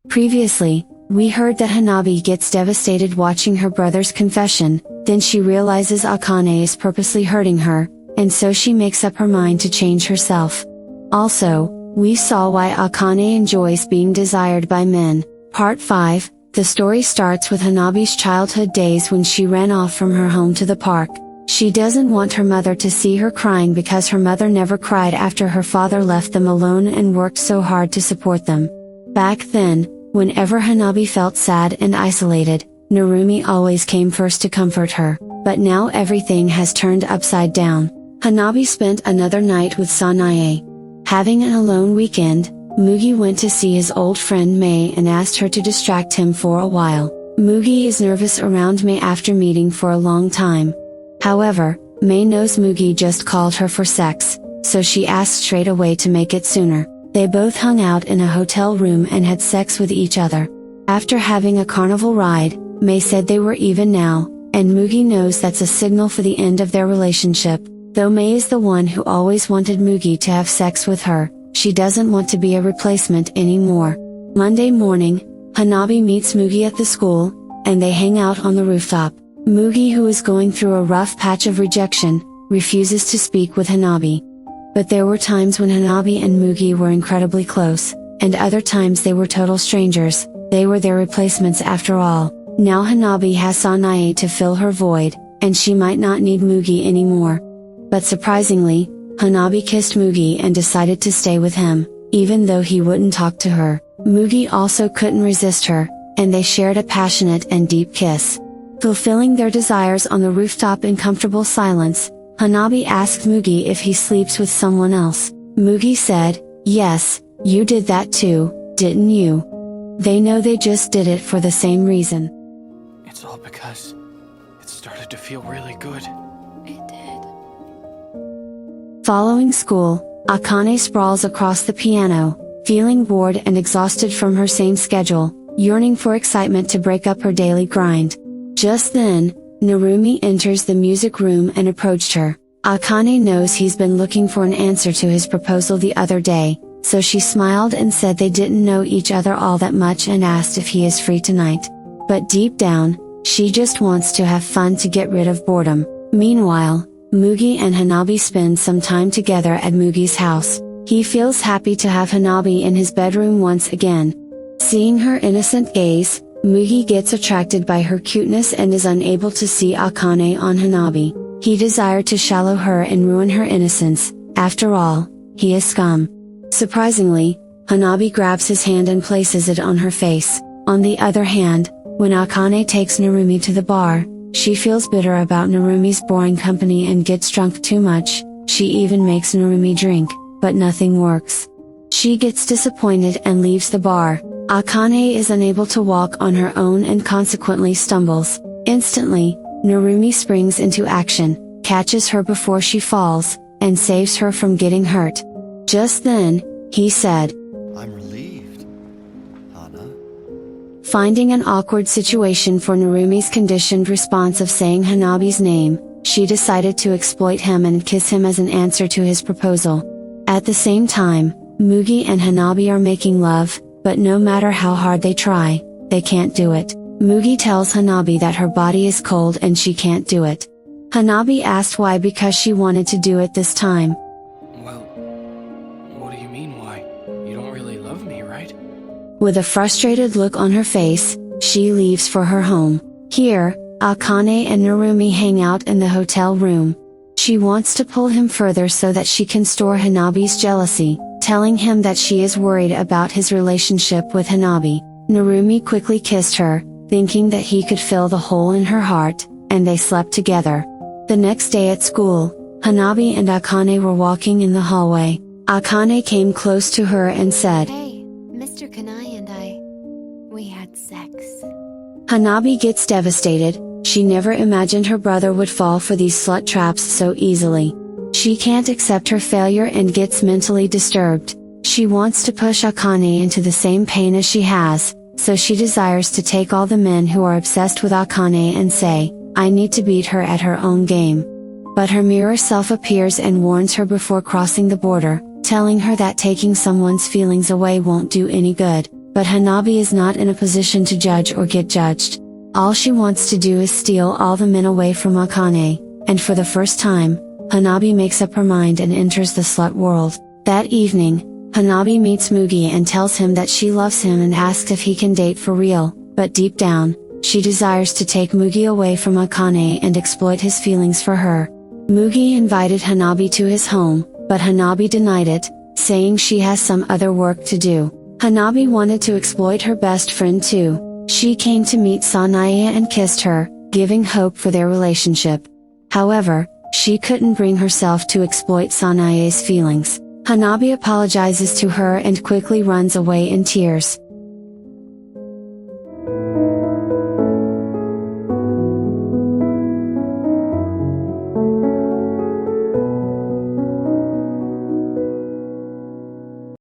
Previously, we heard that Hanabi gets devastated watching her brother's confession, then she realizes Akane is purposely hurting her, and so she makes up her mind to change herself. Also, we saw why Akane enjoys being desired by men. Part 5, the story starts with Hanabi's childhood days when she ran off from her home to the park. She doesn't want her mother to see her crying because her mother never cried after her father left them alone and worked so hard to support them. Back then, whenever Hanabi felt sad and isolated, Narumi always came first to comfort her, but now everything has turned upside down. Hanabi spent another night with Sanae. Having an alone weekend, Mugi went to see his old friend Mei and asked her to distract him for a while. Mugi is nervous around Mei after meeting for a long time. However, Mei knows Mugi just called her for sex, so she asked straight away to make it sooner. They both hung out in a hotel room and had sex with each other. After having a carnival ride, Mei said they were even now, and Mugi knows that's a signal for the end of their relationship. Though Mei is the one who always wanted Mugi to have sex with her, she doesn't want to be a replacement anymore. Monday morning, Hanabi meets Mugi at the school, and they hang out on the rooftop. Mugi, who is going through a rough patch of rejection, refuses to speak with Hanabi. But there were times when Hanabi and Mugi were incredibly close, and other times they were total strangers. They were their replacements after all. Now Hanabi has Sanae to fill her void, and she might not need Mugi anymore. But surprisingly, Hanabi kissed Mugi and decided to stay with him, even though he wouldn't talk to her. Mugi also couldn't resist her, and they shared a passionate and deep kiss. Fulfilling their desires on the rooftop in comfortable silence, Hanabi asked Mugi if he sleeps with someone else. Mugi said, "Yes, you did that too, didn't you?" They know they just did it for the same reason. It's all because it started to feel really good. It did. Following school, Akane sprawls across the piano, feeling bored and exhausted from her same schedule, yearning for excitement to break up her daily grind. Just then, Narumi enters the music room and approached her. Akane knows he's been looking for an answer to his proposal the other day, so she smiled and said they didn't know each other all that much and asked if he is free tonight. But deep down, she just wants to have fun to get rid of boredom. Meanwhile, Mugi and Hanabi spend some time together at Mugi's house. He feels happy to have Hanabi in his bedroom once again. Seeing her innocent gaze, Mugi gets attracted by her cuteness and is unable to see Akane on Hanabi. He desired to shallow her and ruin her innocence. After all, he is Scum. Surprisingly, Hanabi grabs his hand and places it on her face. On the other hand, when Akane takes Narumi to the bar, she feels bitter about Narumi's boring company and gets drunk too much. She even makes Narumi drink, but nothing works. She gets disappointed and leaves the bar. Akane is unable to walk on her own and consequently stumbles. Instantly, Narumi springs into action, catches her before she falls, and saves her from getting hurt. Just then, he said, "I'm relieved, Hana." Finding an awkward situation for Narumi's conditioned response of saying Hanabi's name, she decided to exploit him and kiss him as an answer to his proposal. At the same time, Mugi and Hanabi are making love, but no matter how hard they try, they can't do it. Mugi tells Hanabi that her body is cold and she can't do it. Hanabi asked why, because she wanted to do it this time. Well, what do you mean why? You don't really love me, right? With a frustrated look on her face, she leaves for her home. Here, Akane and Narumi hang out in the hotel room. She wants to pull him further so that she can store Hanabi's jealousy, telling him that she is worried about his relationship with Hanabi. Narumi quickly kissed her, thinking that he could fill the hole in her heart, and they slept together. The next day at school, Hanabi and Akane were walking in the hallway. Akane came close to her and said, Hey, Mr. Kanai and we had sex. Hanabi gets devastated. She never imagined her brother would fall for these slut traps so easily. She can't accept her failure and gets mentally disturbed. She wants to push Akane into the same pain as she has, so she desires to take all the men who are obsessed with Akane and say, I need to beat her at her own game. But her mirror self appears and warns her before crossing the border, telling her that taking someone's feelings away won't do any good. but Hanabi is not in a position to judge or get judged. All she wants to do is steal all the men away from Akane, and for the first time, Hanabi makes up her mind and enters the slut world. That evening, Hanabi meets Mugi and tells him that she loves him and asks if he can date for real, but deep down, she desires to take Mugi away from Akane and exploit his feelings for her. Mugi invited Hanabi to his home, but Hanabi denied it, saying she has some other work to do. Hanabi wanted to exploit her best friend too. She came to meet Sanae and kissed her, giving hope for their relationship. However, she couldn't bring herself to exploit Sanae's feelings. Hanabi apologizes to her and quickly runs away in tears.